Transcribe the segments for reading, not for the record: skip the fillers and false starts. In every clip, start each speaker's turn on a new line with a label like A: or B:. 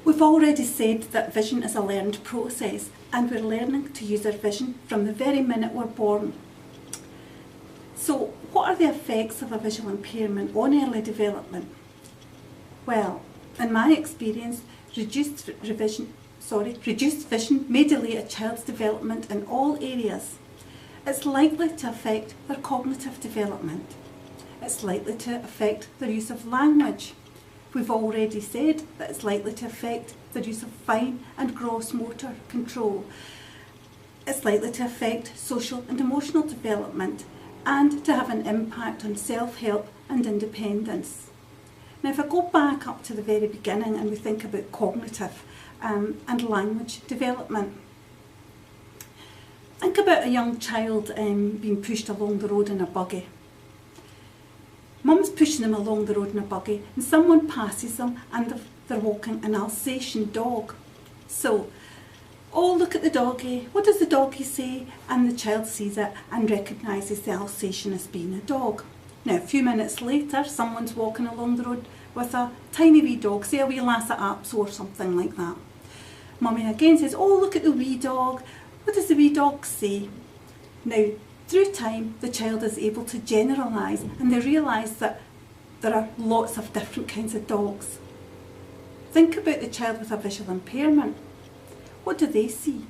A: We've already said that vision is a learned process, and we're learning to use our vision from the very minute we're born. So what are the effects of a visual impairment on early development? Well, in my experience, reduced vision may delay a child's development in all areas. It's likely to affect their cognitive development. It's likely to affect their use of language. We've already said that it's likely to affect their use of fine and gross motor control. It's likely to affect social and emotional development and to have an impact on self-help and independence. Now, if I go back up to the very beginning and we think about cognitive and language development, think about a young child being pushed along the road in a buggy. Mum's pushing them along the road in a buggy and someone passes them and they're walking an Alsatian dog. So, oh, look at the doggy, what does the doggy say? And the child sees it and recognises the Alsatian as being a dog. Now, a few minutes later, someone's walking along the road with a tiny wee dog, say a wee Lhasa Apso or something like that. Mummy again says, oh, look at the wee dog, what does the wee dog say? Now, through time, the child is able to generalise and they realise that there are lots of different kinds of dogs. Think about the child with a visual impairment. What do they see?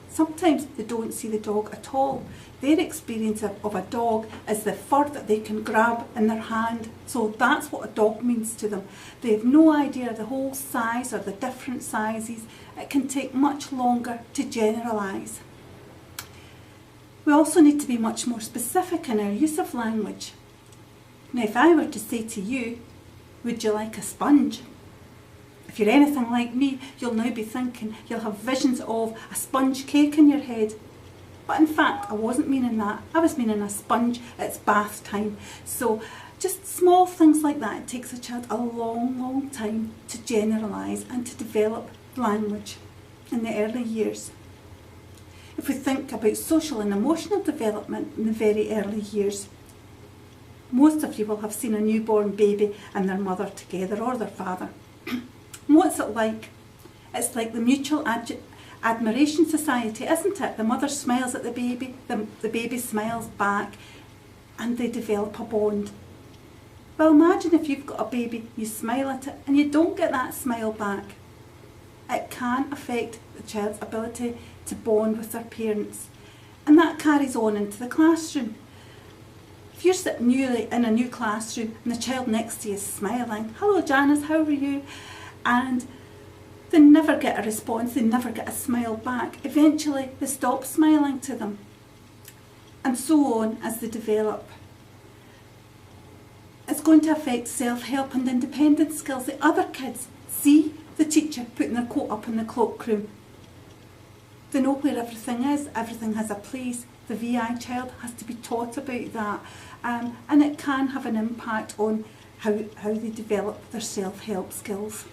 A: Sometimes they don't see the dog at all. Their experience of a dog is the fur that they can grab in their hand. So that's what a dog means to them. They have no idea the whole size or the different sizes. It can take much longer to generalise. We also need to be much more specific in our use of language. Now, if I were to say to you, would you like a sponge? If you're anything like me, you'll now be thinking, you'll have visions of a sponge cake in your head. But in fact, I wasn't meaning that. I was meaning a sponge. It's bath time. So just small things like that. It takes a child a long, long time to generalise and to develop language in the early years. If we think about social and emotional development in the very early years, most of you will have seen a newborn baby and their mother together or their father. What's it like? It's like the mutual admiration society, isn't it? The mother smiles at the baby smiles back, and they develop a bond. Well, imagine if you've got a baby, you smile at it and you don't get that smile back. It can affect the child's ability to bond with their parents, and that carries on into the classroom. If you're sitting newly in a new classroom and the child next to you is smiling, hello Janice, how are you? And they never get a response, they never get a smile back. Eventually they stop smiling to them, and so on as they develop. It's going to affect self-help and independence skills. The other kids see the teacher putting their coat up in the cloakroom. They know where everything is, everything has a place. The VI child has to be taught about that, and it can have an impact on how they develop their self-help skills.